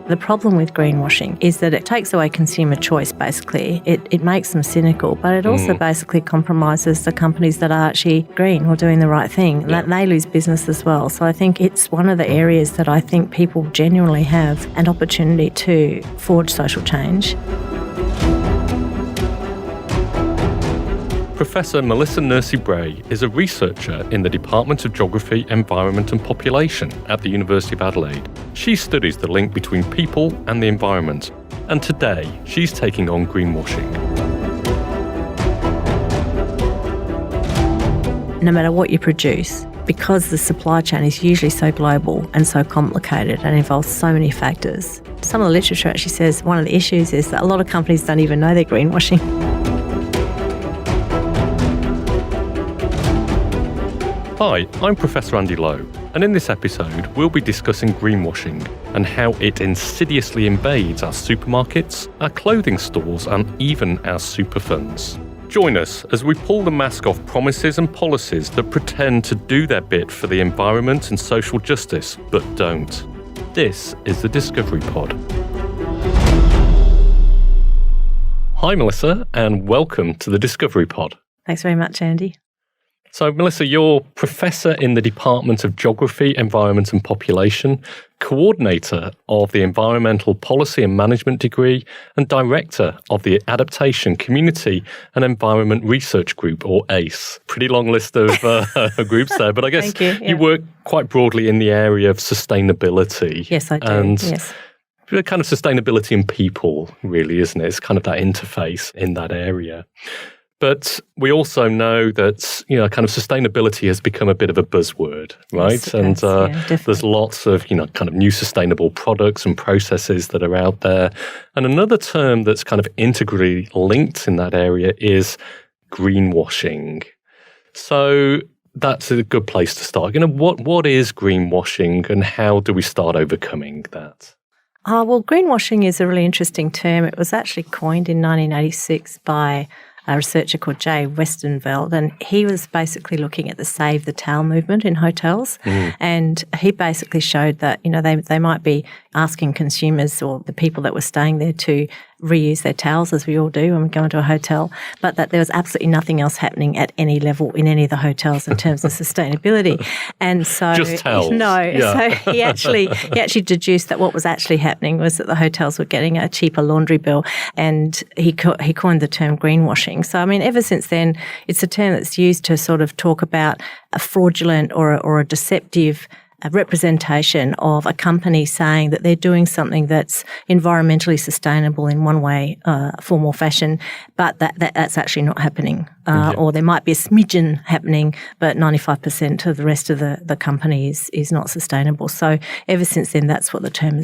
The problem with greenwashing is that it takes away consumer choice, basically. It makes them cynical, but it also basically compromises the companies that are actually green or doing the right thing. Yeah. They lose business as well. So I think it's one of the areas that I think people genuinely have an opportunity to forge social change. Professor Melissa Nursey-Bray is a researcher in the Department of Geography, Environment and Population at the University of Adelaide. She studies the link between people and the environment, and today she's taking on greenwashing. No matter what you produce, because the supply chain is usually so global and so complicated and involves so many factors, some of the literature actually says one of the issues is that a lot of companies don't even know they're greenwashing. Hi, I'm Professor Andy Lowe, and in this episode we'll be discussing greenwashing and how it insidiously invades our supermarkets, our clothing stores and even our super funds. Join us as we pull the mask off promises and policies that pretend to do their bit for the environment and social justice, but don't. This is the Discovery Pod. Hi Melissa, and welcome to the Discovery Pod. Thanks very much, Andy. So, Melissa, you're Professor in the Department of Geography, Environment and Population, Coordinator of the Environmental Policy and Management degree, and Director of the Adaptation, Community and Environment Research Group, or ACE. Pretty long list of groups there, but I guess you work quite broadly in the area of sustainability. Yes, I do, and yes. Kind of sustainability and people, really, isn't it? It's kind of that interface in that area. But we also know that, kind of sustainability has become a bit of a buzzword, right? Yes, and there's lots of, kind of new sustainable products and processes that are out there. And another term that's kind of integrally linked in that area is greenwashing. So that's a good place to start. What is greenwashing and how do we start overcoming that? Well, greenwashing is a really interesting term. It was actually coined in 1986 by a researcher called Jay Westenveld, and he was basically looking at the Save the Towel movement in hotels. And he basically showed that, they might be asking consumers or the people that were staying there to reuse their towels, as we all do when we go into a hotel, but that there was absolutely nothing else happening at any level in any of the hotels in terms of sustainability. And so just towels. No, yeah. So he actually deduced that what was actually happening was that the hotels were getting a cheaper laundry bill, and he coined the term greenwashing. So I mean, ever since then, it's a term that's used to sort of talk about a fraudulent or a deceptive representation of a company saying that they're doing something that's environmentally sustainable in one way, form or fashion, but that's actually not happening. Or there might be a smidgen happening, but 95% of the rest of the company is not sustainable. So ever since then, that's what the term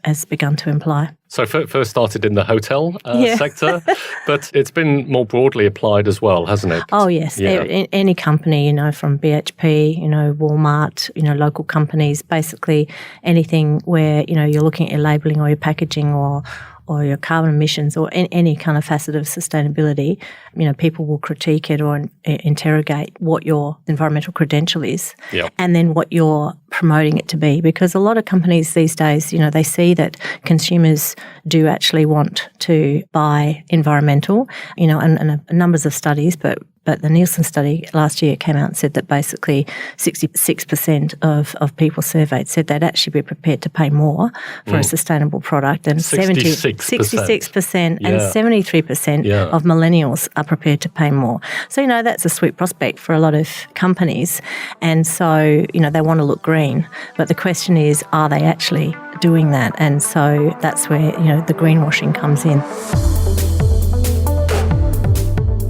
has begun to imply. So first started in the hotel sector, but it's been more broadly applied as well, hasn't it? Oh, yes. Yeah. Any company, from BHP, Walmart, local companies, basically anything where, you're looking at your labelling or your packaging or your carbon emissions or any kind of facet of sustainability, people will critique it or interrogate what your environmental credential is and then what you're promoting it to be. Because a lot of companies these days, they see that consumers do actually want to buy environmental, and numbers of studies, but the Nielsen study last year came out and said that basically 66% of people surveyed said they'd actually be prepared to pay more for a sustainable product, and 66% and 73% of millennials are prepared to pay more. So, that's a sweet prospect for a lot of companies. And so, they want to look green. But the question is, are they actually doing that? And so that's where, the greenwashing comes in.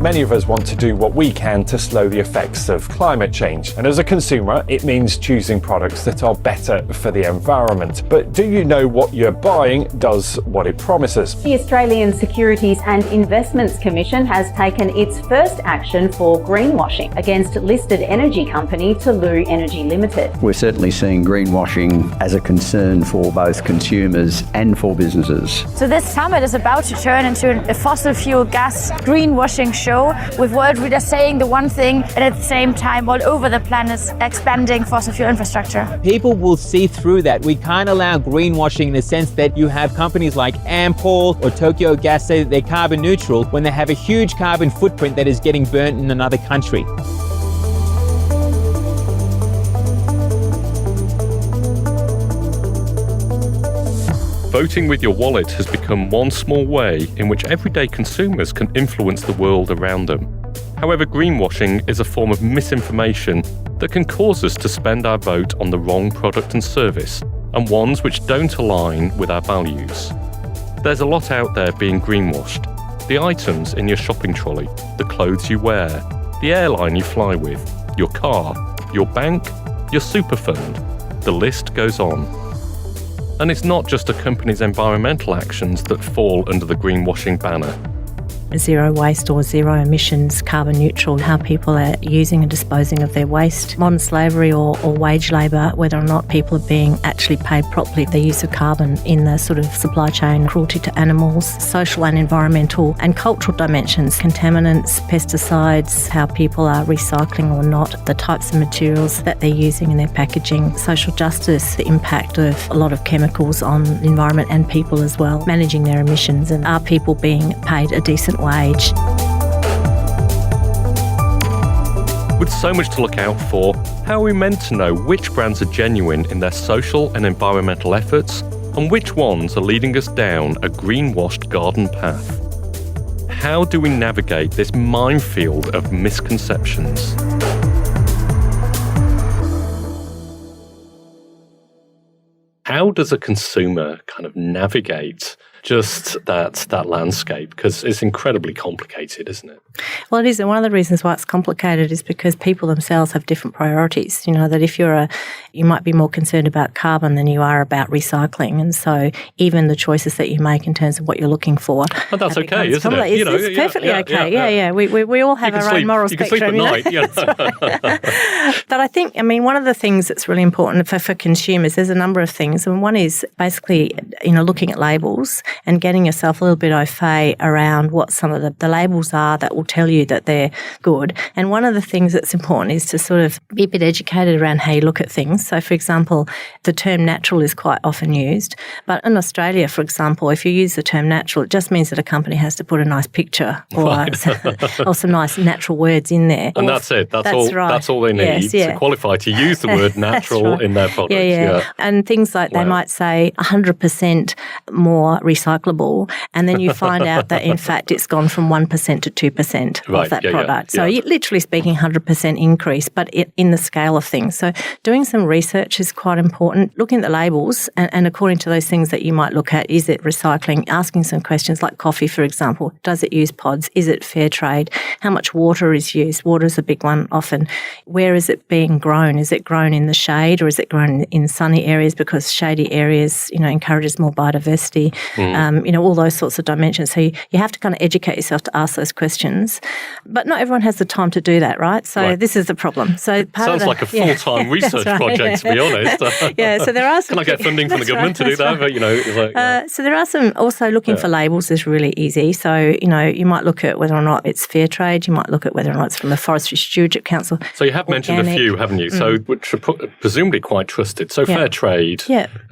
Many of us want to do what we can to slow the effects of climate change. And as a consumer, it means choosing products that are better for the environment. But do you know what you're buying does what it promises? The Australian Securities and Investments Commission has taken its first action for greenwashing against listed energy company Tulu Energy Limited. We're certainly seeing greenwashing as a concern for both consumers and for businesses. So this summit is about to turn into a fossil fuel gas greenwashing show show, with world leaders saying the one thing and at the same time all over the planet expanding fossil fuel infrastructure. People will see through that. We can't allow greenwashing in the sense that you have companies like Ampol or Tokyo Gas say that they're carbon neutral when they have a huge carbon footprint that is getting burnt in another country. Voting with your wallet has become one small way in which everyday consumers can influence the world around them. However, greenwashing is a form of misinformation that can cause us to spend our vote on the wrong product and service, and ones which don't align with our values. There's a lot out there being greenwashed. The items in your shopping trolley, the clothes you wear, the airline you fly with, your car, your bank, your super fund. The list goes on. And it's not just a company's environmental actions that fall under the greenwashing banner. Zero waste or zero emissions, carbon neutral, how people are using and disposing of their waste, modern slavery or wage labour, whether or not people are being actually paid properly, the use of carbon in the sort of supply chain, cruelty to animals, social and environmental and cultural dimensions, contaminants, pesticides, how people are recycling or not, the types of materials that they're using in their packaging, social justice, the impact of a lot of chemicals on the environment and people as well, managing their emissions, and are people being paid a decent wage. With so much to look out for, how are we meant to know which brands are genuine in their social and environmental efforts and which ones are leading us down a greenwashed garden path? How do we navigate this minefield of misconceptions? How does a consumer kind of navigate just that landscape? Because it's incredibly complicated, isn't it? Well, it is. And one of the reasons why it's complicated is because people themselves have different priorities. You know, that if you might be more concerned about carbon than you are about recycling. And so even the choices that you make in terms of what you're looking for. Well, that's okay, isn't it? It's perfectly okay. Yeah. We all have our own moral spectrum. You can sleep at night. But I think, one of the things that's really important for consumers, there's a number of things. And one is basically, looking at labels and getting yourself a little bit au fait around what some of the labels are that will tell you that they're good. And one of the things that's important is to sort of be a bit educated around how you look at things. So, for example, the term natural is quite often used. But in Australia, for example, if you use the term natural, it just means that a company has to put a nice picture or some nice natural words in there. And that's it. That's all. Right. That's all they need to qualify to use the word natural in their product. Yeah. And things like they might say 100% more recyclable, and then you find out that in fact it's gone from 1% to 2% of that product. So you're literally speaking 100% increase, but in the scale of things. So doing some research is quite important. Looking at the labels and according to those things that you might look at, is it recycling? Asking some questions like coffee, for example. Does it use pods? Is it fair trade? How much water is used? Water is a big one often. Where is it being grown? Is it grown in the shade or is it grown in sunny areas, because shady areas, encourages more biodiversity, all those sorts of dimensions. So you have to kind of educate yourself to ask those questions. But not everyone has the time to do that, right? So this is the problem. So sounds like a full-time research project, to be honest. So there are some... Can I get funding from the government to do that? But, so there are some... Also, looking for labels is really easy. So, you might look at whether or not it's fair trade. You might look at whether or not it's from the Forestry Stewardship Council. So you have mentioned a few, haven't you? So which are presumably quite trusted. So fair trade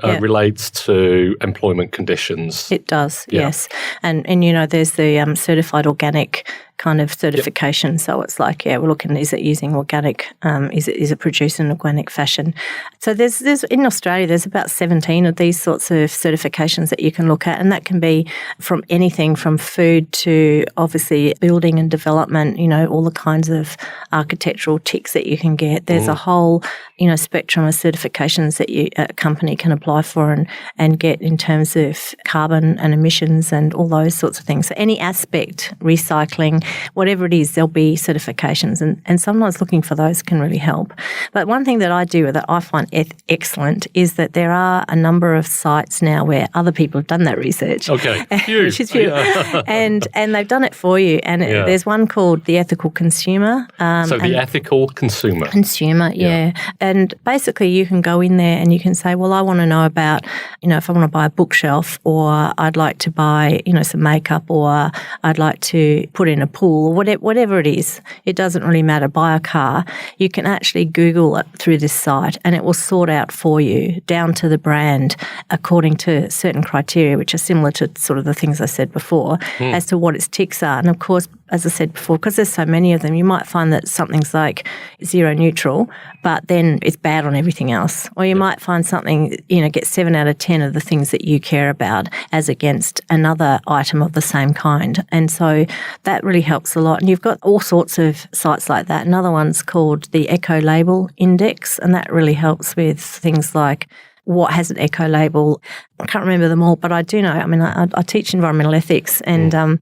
relates to employment conditions. It does, yes. And there's the certified organic kind of certification. So it's like, we're looking, is it using organic? Is it produced in organic fashion? So there's in Australia, there's about 17 of these sorts of certifications that you can look at, and that can be from anything from food to obviously building and development, all the kinds of architectural ticks that you can get. There's a whole, spectrum of certifications that a company can apply for and get in terms of carbon and emissions and all those sorts of things. So any aspect, recycling, whatever it is, there'll be certifications, and sometimes looking for those can really help. But one thing that I do that I find excellent is that there are a number of sites now where other people have done that research. Okay, which is few. And they've done it for you. And there's one called The Ethical Consumer. The Ethical Consumer. And basically you can go in there and you can say, well, I want to know about, if I want to buy a bookshelf, or I'd like to buy, some makeup, or I'd like to put in a pool or whatever it is. It doesn't really matter. Buy a car. You can actually Google it through this site and it will sort out for you down to the brand according to certain criteria, which are similar to sort of the things I said before as to what its ticks are. And of course, as I said before, because there's so many of them, you might find that something's like zero neutral, but then it's bad on everything else. Or you might find something, get 7 out of 10 of the things that you care about as against another item of the same kind. And so that really helps a lot. And you've got all sorts of sites like that. Another one's called the Eco Label Index, and that really helps with things like what has an eco label. I can't remember them all, but I do know. I mean, I teach environmental ethics and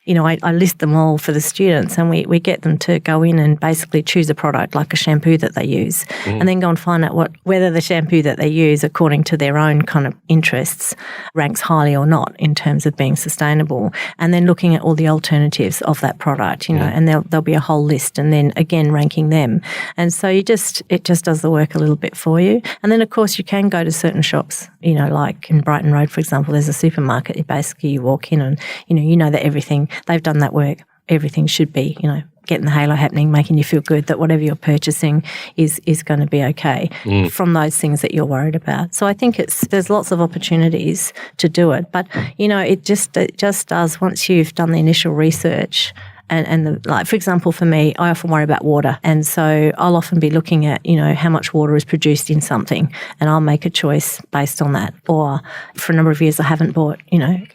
I list them all for the students, and we get them to go in and basically choose a product like a shampoo that they use and then go and find out whether the shampoo that they use according to their own kind of interests ranks highly or not in terms of being sustainable, and then looking at all the alternatives of that product, and there'll be a whole list, and then again ranking them. And so it just does the work a little bit for you. And then of course you can go to certain shops, like in Brighton Road, for example, there's a supermarket. Basically you walk in and you know that everything, they've done that work. Everything should be, getting the halo happening, making you feel good that whatever you're purchasing is going to be okay from those things that you're worried about. So I think there's lots of opportunities to do it. But, it just does, once you've done the initial research, and for example, for me, I often worry about water. And so I'll often be looking at, how much water is produced in something, and I'll make a choice based on that. Or for a number of years, I haven't bought,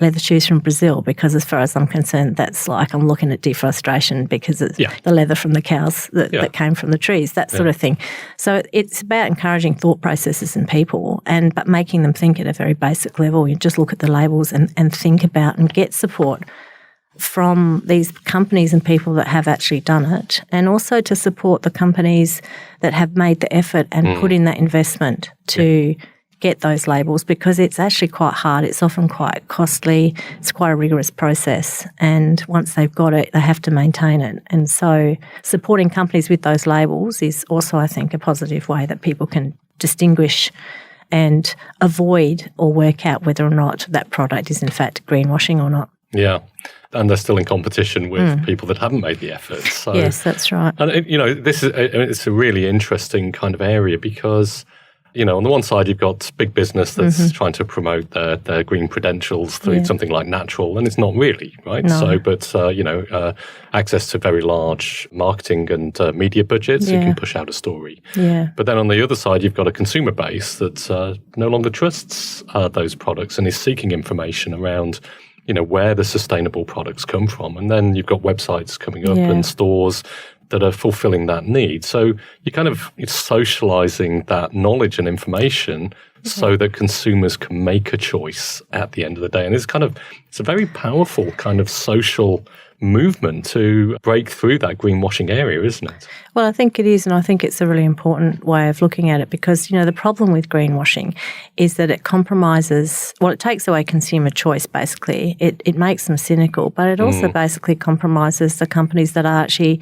leather shoes from Brazil because as far as I'm concerned, that's like I'm looking at deforestation because it's the leather from the cows that came from the trees, that sort of thing. So it's about encouraging thought processes in people but making them think at a very basic level. You just look at the labels and think about and get support from these companies and people that have actually done it, and also to support the companies that have made the effort and put in that investment to get those labels, because it's actually quite hard. It's often quite costly. It's quite a rigorous process. And once they've got it, they have to maintain it. And so supporting companies with those labels is also, I think, a positive way that people can distinguish and avoid or work out whether or not that product is in fact greenwashing or not. Yeah. And they're still in competition with people that haven't made the effort. So, yes, that's right. And it's a really interesting kind of area because, on the one side you've got big business that's trying to promote their green credentials through something like natural, and it's not really, right? No. So, but access to very large marketing and media budgets, you can push out a story. Yeah. But then on the other side, you've got a consumer base that no longer trusts those products and is seeking information around where the sustainable products come from. And then you've got websites coming up and stores that are fulfilling that need. So you're socializing that knowledge and information so that consumers can make a choice at the end of the day. And it's a very powerful kind of social movement to break through that greenwashing area, isn't it? Well, I think it is, and I think it's a really important way of looking at it because, the problem with greenwashing is that it compromises, it takes away consumer choice, basically. It makes them cynical, but it also basically compromises the companies that are actually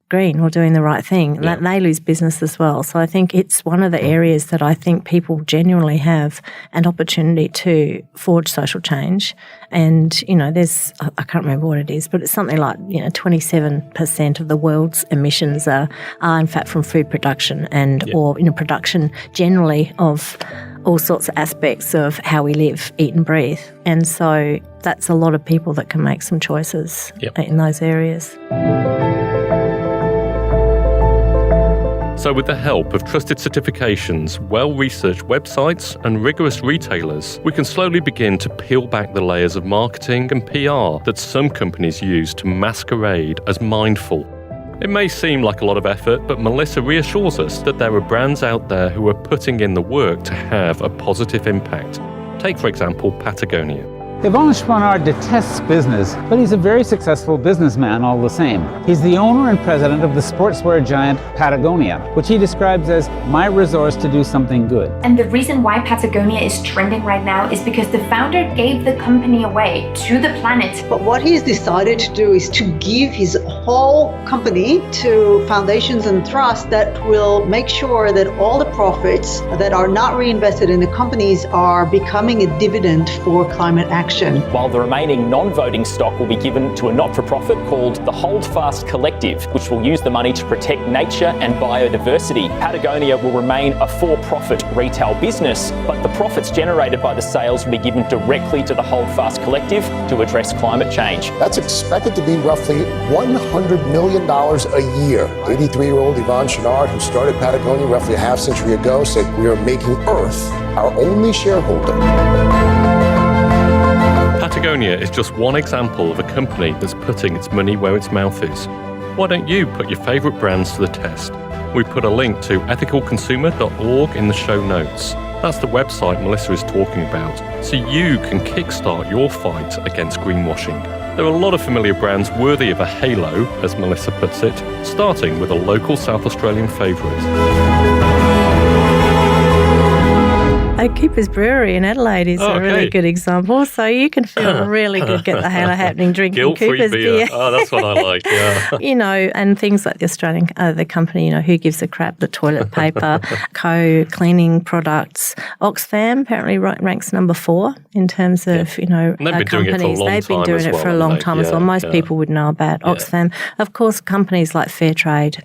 green or doing the right thing. Yeah. They lose business as well. So I think it's one of the areas that I think people genuinely have an opportunity to forge social change. And, there's, I can't remember what it is, but it's something like, 27% of the world's emissions are in fact from food production or, production generally of all sorts of aspects of how we live, eat and breathe. And so that's a lot of people that can make some choices in those areas. So with the help of trusted certifications, well-researched websites and rigorous retailers, we can slowly begin to peel back the layers of marketing and PR that some companies use to masquerade as mindful. It may seem like a lot of effort, but Melissa reassures us that there are brands out there who are putting in the work to have a positive impact. Take, for example, Patagonia. Yvon Chouinard detests business, but he's a very successful businessman all the same. He's the owner and president of the sportswear giant Patagonia, which he describes as my resource to do something good. And the reason why Patagonia is trending right now is because the founder gave the company away to the planet. But what he's decided to do is to give his whole company to foundations and trusts that will make sure that all the profits that are not reinvested in the companies are becoming a dividend for climate action. While the remaining non-voting stock will be given to a not-for-profit called the Holdfast Collective, which will use the money to protect nature and biodiversity. Patagonia will remain a for-profit retail business, but the profits generated by the sales will be given directly to the Holdfast Collective to address climate change. That's expected to be roughly $100 million a year. 83-year-old Yvonne Chouinard, who started Patagonia roughly a half century ago, said, "We are making Earth our only shareholder." Patagonia is just one example of a company that's putting its money where its mouth is. Why don't you put your favourite brands to the test? We put a link to ethicalconsumer.org in the show notes. That's the website Melissa is talking about, so you can kickstart your fight against greenwashing. There are a lot of familiar brands worthy of a halo, as Melissa puts it, starting with a local South Australian favourite. Cooper's Brewery in Adelaide is a really good example. So you can feel really good, get the halo happening, drinking Guilt-free Cooper's beer. Oh, that's what I like, yeah. And things like the Australian, the company, Who Gives a Crap, the toilet paper, cleaning products. Oxfam apparently ranks number 4 in terms of, and they've been companies. Doing it for a long They've been doing it for a long time as well. Most people would know about Oxfam. Of course, companies like Fairtrade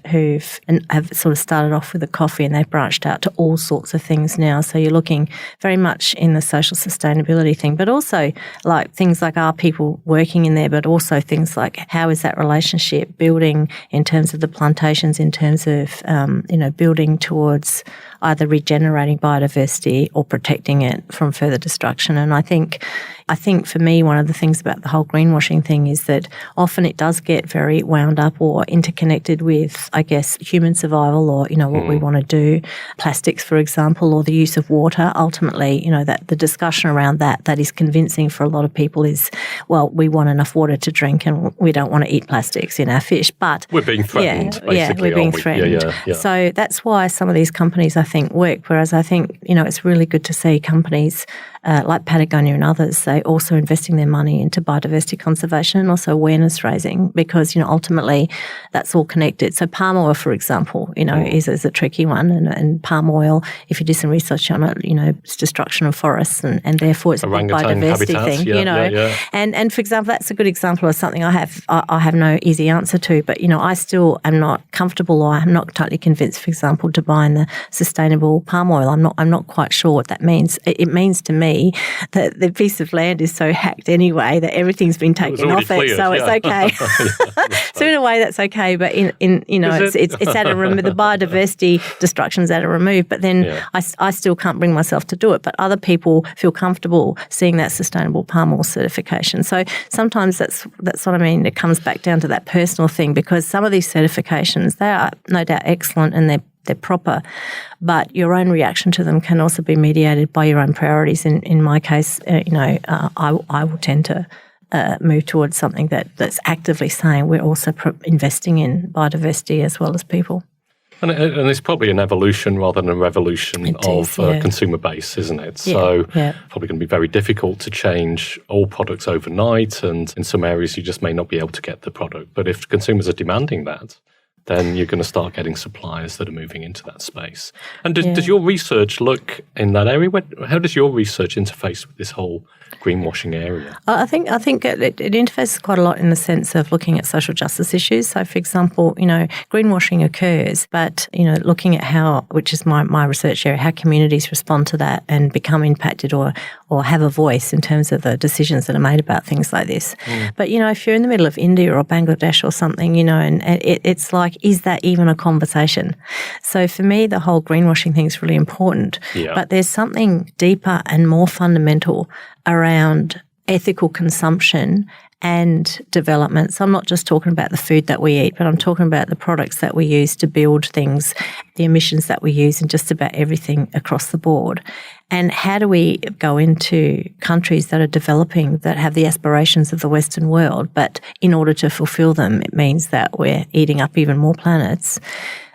have sort of started off with the coffee and they've branched out to all sorts of things now. So you're looking very much in the social sustainability thing, but also like things like are people working in there, but also things like how is that relationship building in terms of the plantations, in terms of, building towards either regenerating biodiversity or protecting it from further destruction. And I think for me, one of the things about the whole greenwashing thing is that often it does get very wound up or interconnected with, I guess, human survival or, what we want to do. Plastics, for example, or the use of water. Ultimately, that the discussion around that is convincing for a lot of people is, well, we want enough water to drink and we don't want to eat plastics in our fish. But we're being threatened, basically. Yeah, we're being threatened. Yeah. So that's why some of these companies, I think, work. Whereas I think, it's really good to see companies like Patagonia and others, they also investing their money into biodiversity conservation and also awareness raising because, ultimately that's all connected. So palm oil, for example, is a tricky one. And palm oil, if you do some research on it, it's destruction of forests and therefore it's a big biodiversity thing, And for example, that's a good example of something I have no easy answer to, but, I still am not comfortable or I'm not totally convinced, for example, to buying the sustainable palm oil. I'm not quite sure what that means. It means to me that the piece of land is so hacked anyway that everything's been taken off it, so it's okay. So in a way, that's okay. But it's at a remove. The biodiversity destruction is at a remove. But then I still can't bring myself to do it. But other people feel comfortable seeing that sustainable palm oil certification. So sometimes that's what I mean. It comes back down to that personal thing because some of these certifications, they are no doubt excellent and they're proper, but your own reaction to them can also be mediated by your own priorities. In my case, I will tend to move towards something that's actively saying we're also investing in biodiversity as well as people. And it's probably an evolution rather than a revolution of consumer base, isn't it? So probably going to be very difficult to change all products overnight, and in some areas you just may not be able to get the product. But if consumers are demanding that, then you're going to start getting suppliers that are moving into that space. And does your research look in that area? How does your research interface with this whole greenwashing area? I think it interfaces quite a lot in the sense of looking at social justice issues. So, for example, greenwashing occurs, but, looking at how, which is my research area, how communities respond to that and become impacted or have a voice in terms of the decisions that are made about things like this. But, if you're in the middle of India or Bangladesh or something, and it's like, is that even a conversation? So for me, the whole greenwashing thing is really important. But there's something deeper and more fundamental around ethical consumption and development. So I'm not just talking about the food that we eat, but I'm talking about the products that we use to build things, the emissions that we use, and just about everything across the board. And how do we go into countries that are developing, that have the aspirations of the Western world, but in order to fulfill them, it means that we're eating up even more planets.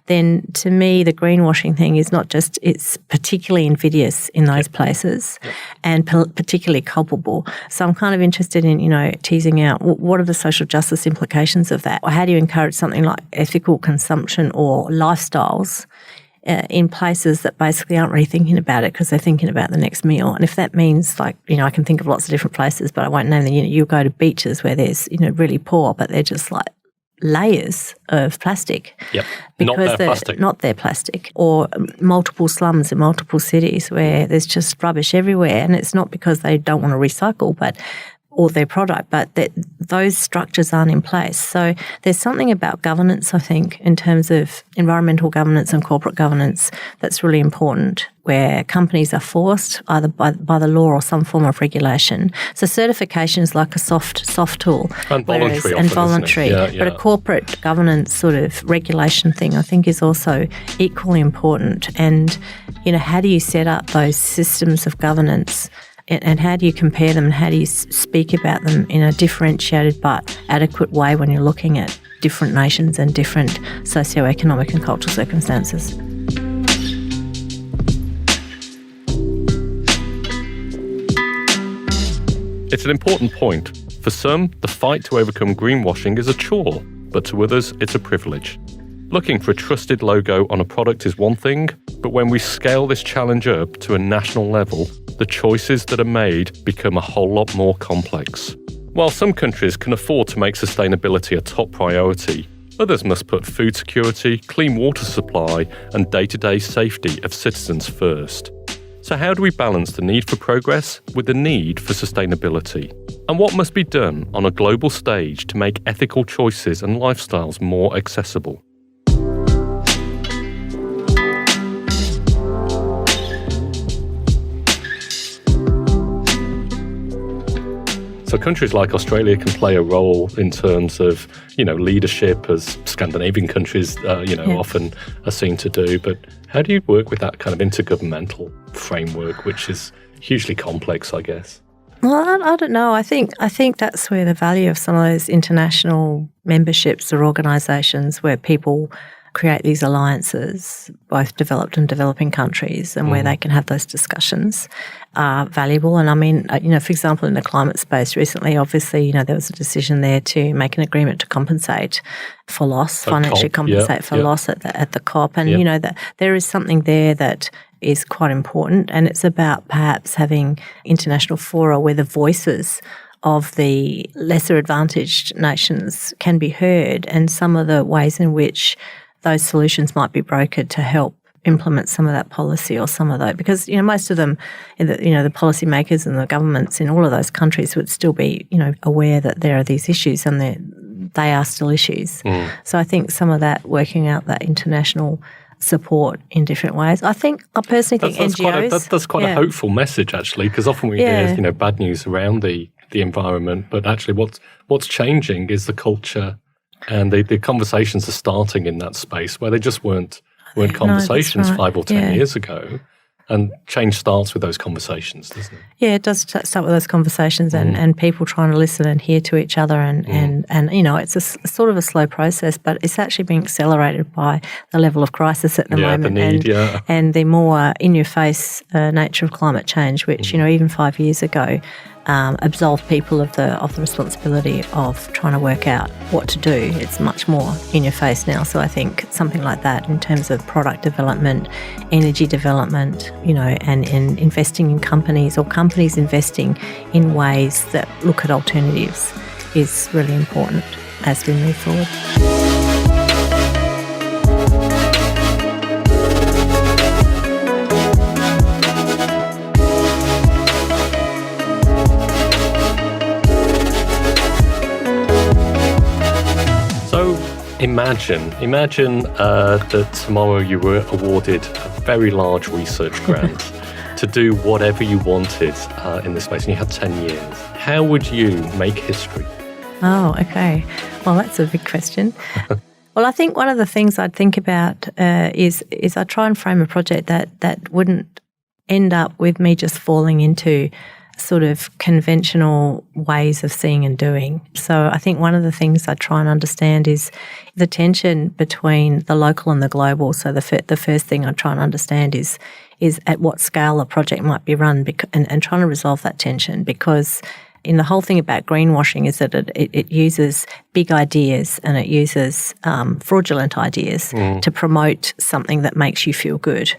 then to me the greenwashing thing is not just, it's particularly invidious in those places and particularly culpable. So I'm kind of interested in, teasing out what are the social justice implications of that? Or how do you encourage something like ethical consumption or lifestyles in places that basically aren't really thinking about it because they're thinking about the next meal. And if that means I can think of lots of different places, but I won't name them. You go to beaches where there's, really poor, but they're just like layers of plastic. Yep. Because not their plastic. Or multiple slums in multiple cities where there's just rubbish everywhere. And it's not because they don't want to recycle, or their product, but those structures aren't in place. So there's something about governance, I think, in terms of environmental governance and corporate governance that's really important, where companies are forced either by the law or some form of regulation. So certification is like a soft tool. And voluntary. But a corporate governance sort of regulation thing, I think, is also equally important. And, how do you set up those systems of governance? And how do you compare them and how do you speak about them in a differentiated but adequate way when you're looking at different nations and different socioeconomic and cultural circumstances? It's an important point. For some, the fight to overcome greenwashing is a chore, but to others, it's a privilege. Looking for a trusted logo on a product is one thing, but when we scale this challenge up to a national level, the choices that are made become a whole lot more complex. While some countries can afford to make sustainability a top priority, others must put food security, clean water supply, and day-to-day safety of citizens first. So how do we balance the need for progress with the need for sustainability? And what must be done on a global stage to make ethical choices and lifestyles more accessible? So countries like Australia can play a role in terms of, leadership, as Scandinavian countries, often are seen to do. But how do you work with that kind of intergovernmental framework, which is hugely complex, I guess? Well, I don't know. I think that's where the value of some of those international memberships or organisations where people create these alliances, both developed and developing countries, and where they can have those discussions are valuable. And I mean, for example, in the climate space recently, obviously, there was a decision there to make an agreement to compensate for loss, financially compensate for loss at the COP. And, that there is something there that is quite important. And it's about perhaps having international fora where the voices of the lesser advantaged nations can be heard, and some of the ways in which those solutions might be brokered to help implement some of that policy or some of that. Because, most of them, the policymakers and the governments in all of those countries would still be, aware that there are these issues and they are still issues. So I think some of that, working out that international support in different ways. I personally think NGOs... That's quite a hopeful message, actually, because often we hear, bad news around the environment, but actually what's changing is the culture. And the conversations are starting in that space where they just weren't conversations 5 or 10 years ago. And change starts with those conversations, doesn't it? Yeah, it does start with those conversations and people trying to listen and hear to each other. And it's a sort of a slow process, but it's actually being accelerated by the level of crisis at the moment. The need, and the more in-your-face nature of climate change, which, even 5 years ago, absolved people of the responsibility of trying to work out what to do. It's much more in your face now. So I think something like that in terms of product development, energy development, and investing in companies or companies investing in ways that look at alternatives is really important as we move forward. Imagine that tomorrow you were awarded a very large research grant to do whatever you wanted in this space, and you had 10 years. How would you make history? Oh, okay. Well, that's a big question. Well, I think one of the things I'd think about is I try and frame a project that wouldn't end up with me just falling into sort of conventional ways of seeing and doing. So I think one of the things I try and understand is the tension between the local and the global. So the first thing I try and understand is at what scale a project might be run, and trying to resolve that tension, because in the whole thing about greenwashing is that it uses big ideas and it uses fraudulent ideas to promote something that makes you feel good.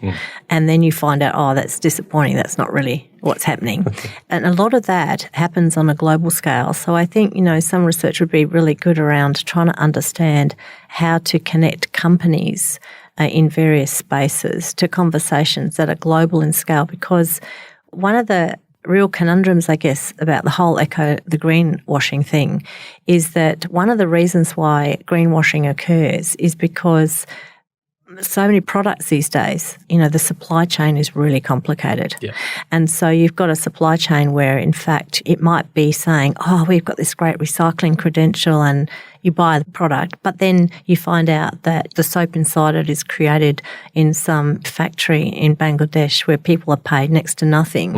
And then you find out, oh, that's disappointing. That's not really what's happening. And a lot of that happens on a global scale. So I think, some research would be really good around trying to understand how to connect companies in various spaces to conversations that are global in scale, because one of the real conundrums, I guess, about the whole the greenwashing thing is that one of the reasons why greenwashing occurs is because so many products these days, the supply chain is really complicated. Yeah. And so you've got a supply chain where, in fact, it might be saying, oh, we've got this great recycling credential, and you buy the product, but then you find out that the soap inside it is created in some factory in Bangladesh where people are paid next to nothing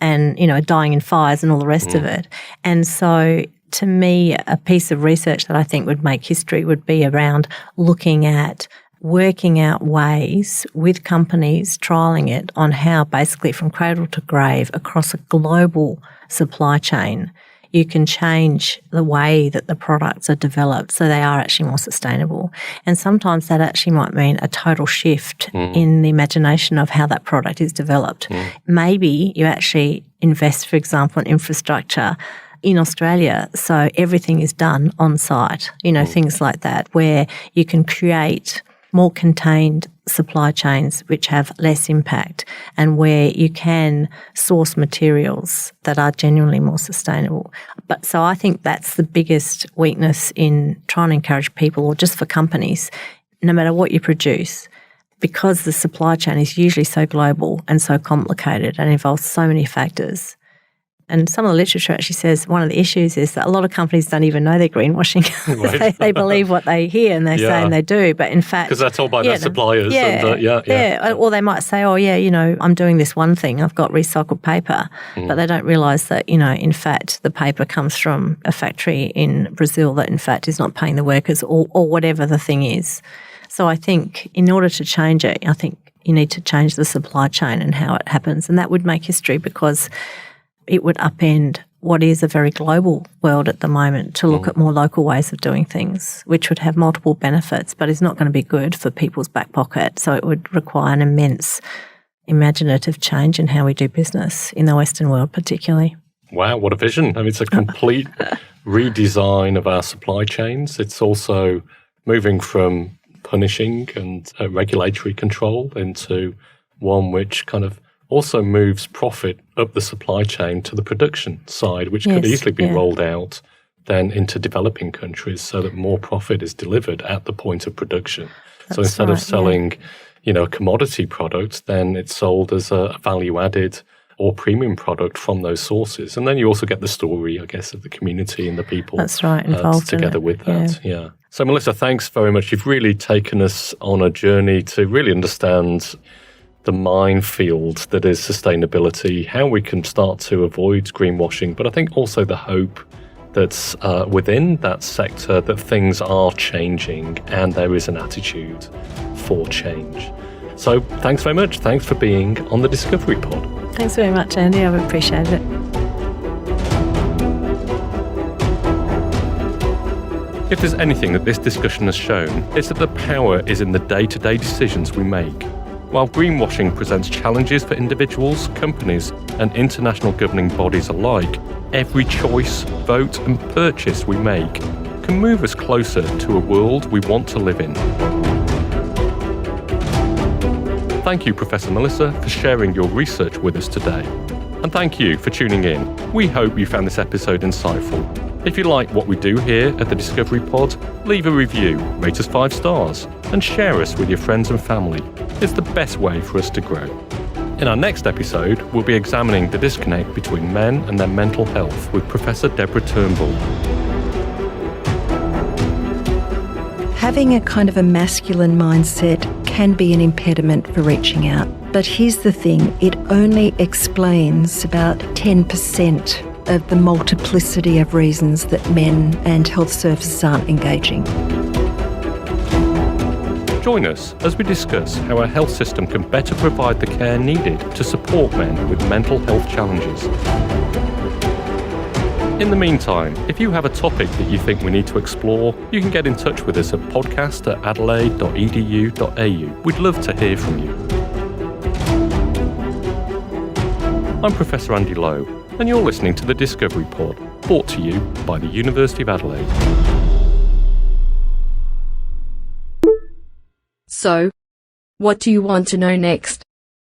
and, dying in fires and all the rest of it. And so to me, a piece of research that I think would make history would be around looking at working out ways with companies, trialling it on how basically from cradle to grave across a global supply chain, you can change the way that the products are developed so they are actually more sustainable. And sometimes that actually might mean a total shift in the imagination of how that product is developed. Maybe you actually invest, for example, in infrastructure in Australia, so everything is done on site, things like that, where you can create more contained supply chains which have less impact, and where you can source materials that are genuinely more sustainable. But so I think that's the biggest weakness in trying to encourage people, or just for companies, no matter what you produce, because the supply chain is usually so global and so complicated and involves so many factors. And some of the literature actually says one of the issues is that a lot of companies don't even know they're greenwashing. Right. they believe what they hear and they say and they do, but in fact... Because they're told by their suppliers. Or they might say, I'm doing this one thing, I've got recycled paper, but they don't realise that, in fact, the paper comes from a factory in Brazil that, in fact, is not paying the workers or whatever the thing is. So I think in order to change it, I think you need to change the supply chain and how it happens, and that would make history, because it would upend what is a very global world at the moment to look at more local ways of doing things, which would have multiple benefits, but is not going to be good for people's back pocket. So it would require an immense imaginative change in how we do business in the Western world particularly. Wow, what a vision. I mean, it's a complete redesign of our supply chains. It's also moving from punishing and regulatory control into one which kind of also moves profit up the supply chain to the production side, which could easily be rolled out then into developing countries so that more profit is delivered at the point of production. So instead of selling, a commodity product, then it's sold as a value-added or premium product from those sources. And then you also get the story, I guess, of the community and the people involved together with that. Yeah. So Melissa, thanks very much. You've really taken us on a journey to really understand the minefield that is sustainability, how we can start to avoid greenwashing, but I think also the hope that's within that sector that things are changing and there is an attitude for change. So thanks very much. Thanks for being on the Discovery Pod. Thanks very much, Andy. I've appreciated it. If there's anything that this discussion has shown, it's that the power is in the day-to-day decisions we make. While greenwashing presents challenges for individuals, companies, and international governing bodies alike, every choice, vote, and purchase we make can move us closer to a world we want to live in. Thank you, Professor Melissa, for sharing your research with us today. And thank you for tuning in. We hope you found this episode insightful. If you like what we do here at the Discovery Pod, leave a review, rate us 5 stars, and share us with your friends and family. It's the best way for us to grow. In our next episode, we'll be examining the disconnect between men and their mental health with Professor Deborah Turnbull. Having a kind of a masculine mindset can be an impediment for reaching out. But here's the thing, it only explains about 10% of the multiplicity of reasons that men and health services aren't engaging. Join us as we discuss how our health system can better provide the care needed to support men with mental health challenges. In the meantime, if you have a topic that you think we need to explore, you can get in touch with us at podcast@adelaide.edu.au. We'd love to hear from you. I'm Professor Andy Lowe, and you're listening to the Discovery Pod, brought to you by the University of Adelaide. So, what do you want to know next?